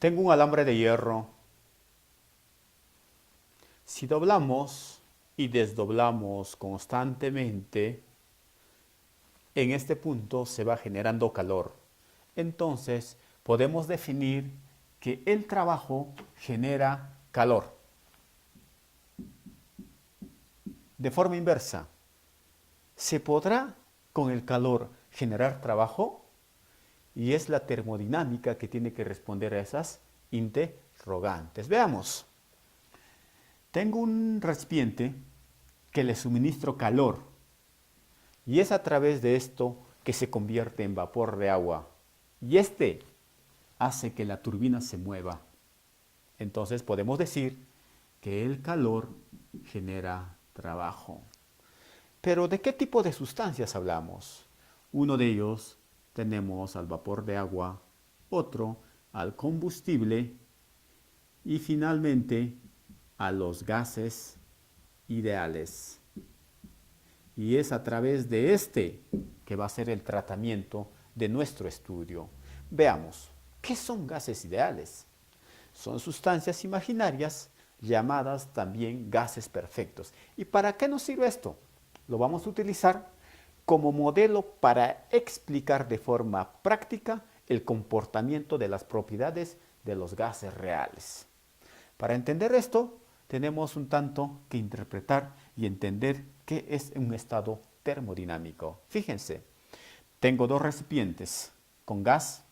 Tengo un alambre de hierro. Si doblamos y desdoblamos constantemente, en este punto se va generando calor. Entonces, podemos definir que el trabajo genera calor. De forma inversa, ¿se podrá con el calor generar trabajo? Y es la termodinámica que tiene que responder a esas interrogantes. Veamos. Tengo un recipiente que le suministro calor y es a través de esto que se convierte en vapor de agua. Y este hace que la turbina se mueva. Entonces podemos decir que el calor genera trabajo. Pero ¿de qué tipo de sustancias hablamos? Uno de ellos tenemos al vapor de agua, otro al combustible y finalmente a los gases ideales. Y es a través de este que va a ser el tratamiento de nuestro estudio. Veamos, ¿qué son gases ideales? Son sustancias imaginarias llamadas también gases perfectos. ¿Y para qué nos sirve esto? Lo vamos a utilizar como modelo para explicar de forma práctica el comportamiento de las propiedades de los gases reales. Para entender esto, tenemos un tanto que interpretar y entender qué es un estado termodinámico. Fíjense, tengo dos recipientes con gas,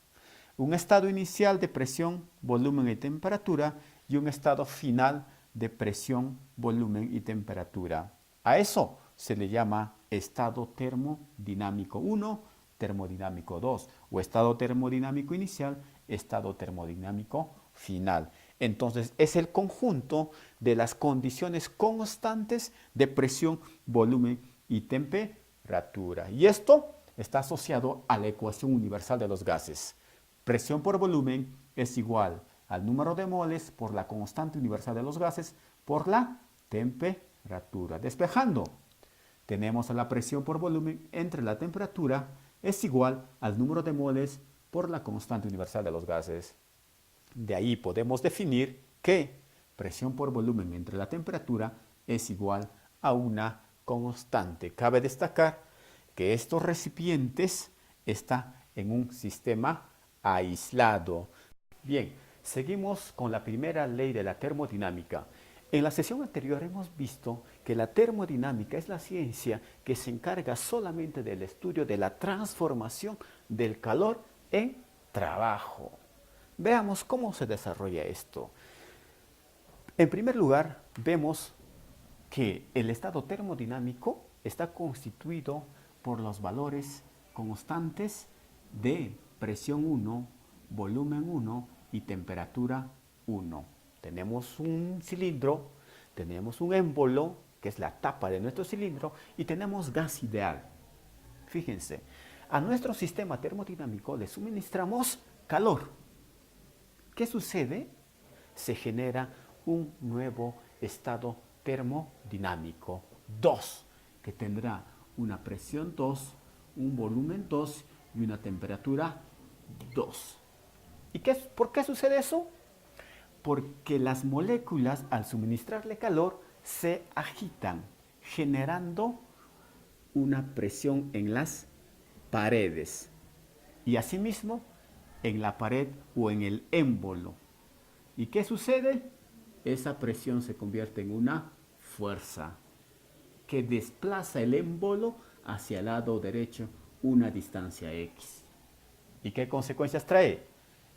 un estado inicial de presión, volumen y temperatura y un estado final de presión, volumen y temperatura. A eso se le llama estado termodinámico 1, termodinámico 2 o estado termodinámico inicial, estado termodinámico final. Entonces es el conjunto de las condiciones constantes de presión, volumen y temperatura. Y esto está asociado a la ecuación universal de los gases. Presión por volumen es igual al número de moles por la constante universal de los gases por la temperatura. Despejando, tenemos a la presión por volumen entre la temperatura es igual al número de moles por la constante universal de los gases. De ahí podemos definir que presión por volumen entre la temperatura es igual a una constante. Cabe destacar que estos recipientes están en un sistema aislado. Bien, seguimos con la primera ley de la termodinámica. En la sesión anterior hemos visto que la termodinámica es la ciencia que se encarga solamente del estudio de la transformación del calor en trabajo. Veamos cómo se desarrolla esto. En primer lugar, vemos que el estado termodinámico está constituido por los valores constantes de presión 1, volumen 1 y temperatura 1. Tenemos un cilindro, tenemos un émbolo, que es la tapa de nuestro cilindro, y tenemos gas ideal. Fíjense, a nuestro sistema termodinámico le suministramos calor. ¿Qué sucede? Se genera un nuevo estado termodinámico 2, que tendrá una presión 2, un volumen 2 y una temperatura 2. ¿Y por qué sucede eso? Porque las moléculas, al suministrarle calor, se agitan, generando una presión en las paredes y asimismo en la pared o en el émbolo. ¿Y qué sucede? Esa presión se convierte en una fuerza que desplaza el émbolo hacia el lado derecho una distancia X. ¿Y qué consecuencias trae?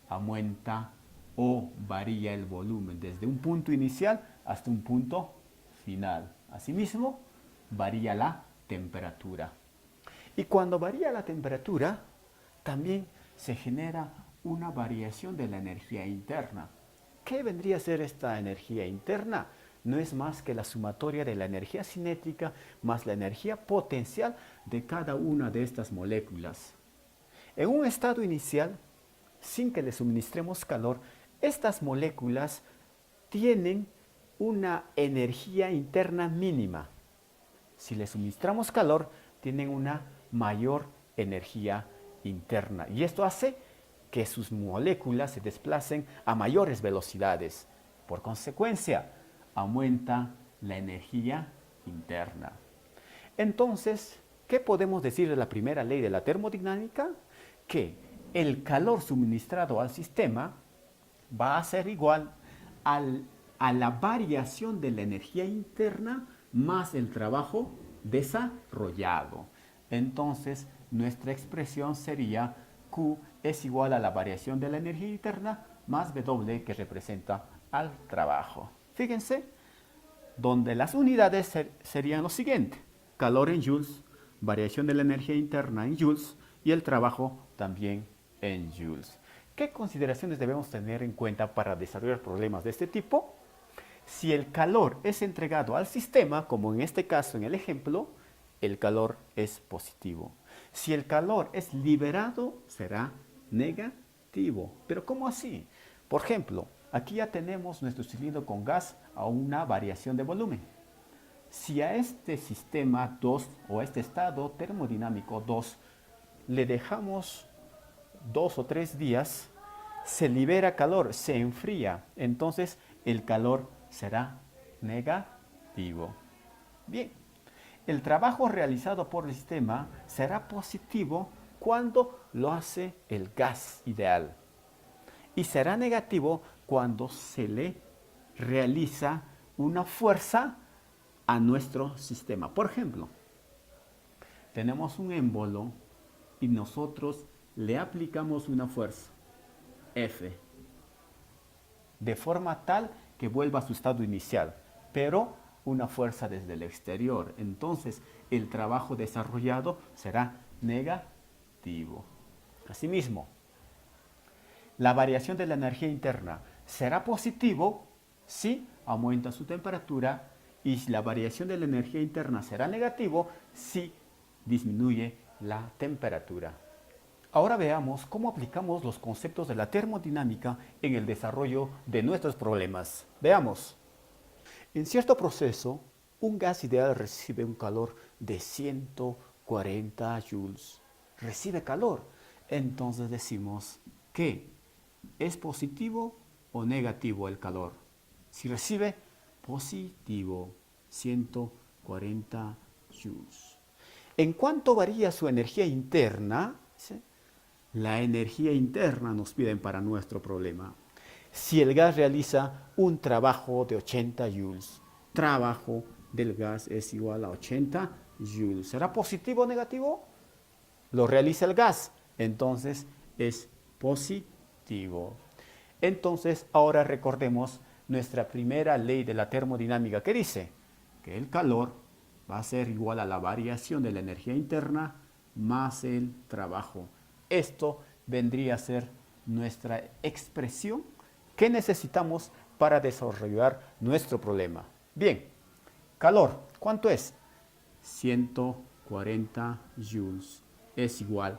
Aumenta o varía el volumen desde un punto inicial hasta un punto final. Asimismo, varía la temperatura. Y cuando varía la temperatura, también se genera una variación de la energía interna. ¿Qué vendría a ser esta energía interna? No es más que la sumatoria de la energía cinética más la energía potencial de cada una de estas moléculas. En un estado inicial, sin que le suministremos calor, estas moléculas tienen una energía interna mínima. Si le suministramos calor, tienen una mayor energía interna. Y esto hace que sus moléculas se desplacen a mayores velocidades. Por consecuencia, aumenta la energía interna. Entonces, ¿qué podemos decir de la primera ley de la termodinámica? Que el calor suministrado al sistema va a ser igual a la variación de la energía interna más el trabajo desarrollado. Entonces, nuestra expresión sería Q es igual a la variación de la energía interna más W, que representa al trabajo. Fíjense, donde las unidades serían lo siguiente: calor en joules, variación de la energía interna en joules y el trabajo también en joules. ¿Qué consideraciones debemos tener en cuenta para desarrollar problemas de este tipo? Si el calor es entregado al sistema, como en este caso en el ejemplo, el calor es positivo. Si el calor es liberado, será negativo. ¿Pero cómo así? Por ejemplo, aquí ya tenemos nuestro cilindro con gas a una variación de volumen. Si a este sistema 2 o a este estado termodinámico 2 le dejamos 2 o 3 días, se libera calor, se enfría, entonces el calor será negativo. Bien, el trabajo realizado por el sistema será positivo cuando lo hace el gas ideal y será negativo cuando se le realiza una fuerza a nuestro sistema. Por ejemplo, tenemos un émbolo y nosotros le aplicamos una fuerza F de forma tal que vuelva a su estado inicial, pero una fuerza desde el exterior. Entonces, el trabajo desarrollado será negativo. Asimismo, la variación de la energía interna será positivo si aumenta su temperatura y la variación de la energía interna será negativo si disminuye la temperatura. Ahora veamos cómo aplicamos los conceptos de la termodinámica en el desarrollo de nuestros problemas. Veamos. En cierto proceso, un gas ideal recibe un calor de 140 joules. Recibe calor. Entonces decimos que es positivo o negativo el calor. Si recibe positivo, 140 joules. ¿En cuánto varía su energía interna? ¿Sí? La energía interna nos piden para nuestro problema. Si el gas realiza un trabajo de 80 joules, trabajo del gas es igual a 80 joules. ¿Será positivo o negativo? Lo realiza el gas, entonces es positivo. Entonces, ahora recordemos nuestra primera ley de la termodinámica, que dice que el calor va a ser igual a la variación de la energía interna más el trabajo. Esto vendría a ser nuestra expresión que necesitamos para desarrollar nuestro problema. Bien, calor, ¿cuánto es? 140 joules es igual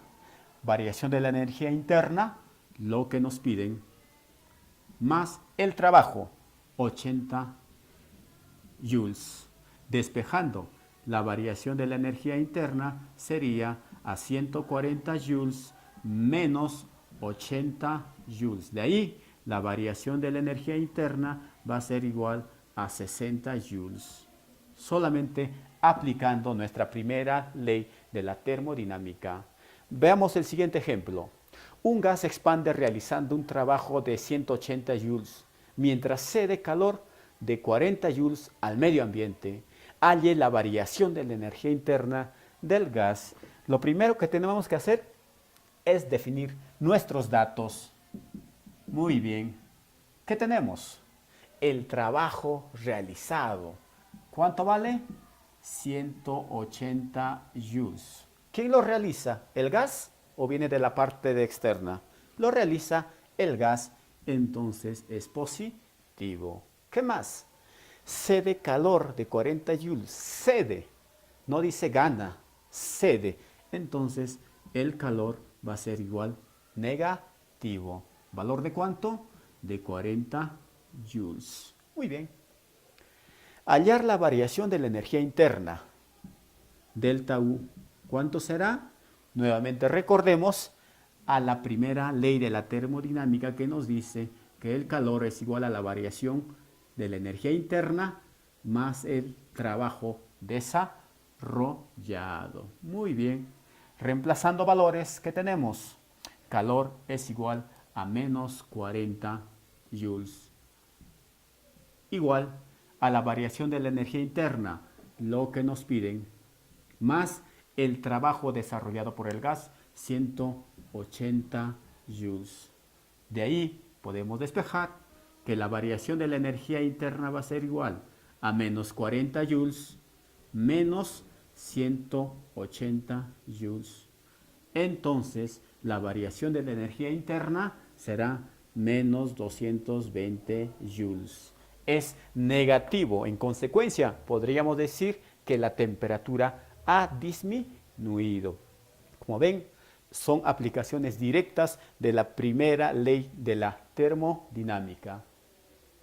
variación de la energía interna, lo que nos piden, más el trabajo, 80 joules. Despejando, la variación de la energía interna sería a 140 joules menos 80 joules. De ahí, la variación de la energía interna va a ser igual a 60 joules. Solamente aplicando nuestra primera ley de la termodinámica. Veamos el siguiente ejemplo. Un gas se expande realizando un trabajo de 180 joules, mientras cede calor de 40 joules al medio ambiente. Halle la variación de la energía interna del gas. Lo primero que tenemos que hacer es definir nuestros datos. Muy bien. ¿Qué tenemos? El trabajo realizado. ¿Cuánto vale? 180 joules. ¿Quién lo realiza? ¿El gas o viene de la parte externa? Lo realiza el gas, entonces es positivo. ¿Qué más? Cede calor de 40 joules. Cede. No dice gana. Cede. Entonces el calor va a ser igual negativo. ¿Valor de cuánto? De 40 joules. Muy bien. Hallar la variación de la energía interna. Delta U. ¿Cuánto será? Nuevamente recordemos, a la primera ley de la termodinámica que nos dice que el calor es igual a la variación de la energía interna más el trabajo desarrollado. Muy bien. Reemplazando valores que tenemos. Calor es igual a menos 40 joules. Igual a la variación de la energía interna, lo que nos piden, más el trabajo desarrollado por el gas, 180 joules. De ahí podemos despejar que la variación de la energía interna va a ser igual a menos 40 joules menos 180 joules. Entonces, la variación de la energía interna será menos 220 joules. Es negativo. En consecuencia, podríamos decir que la temperatura ha disminuido. Como ven, son aplicaciones directas de la primera ley de la termodinámica.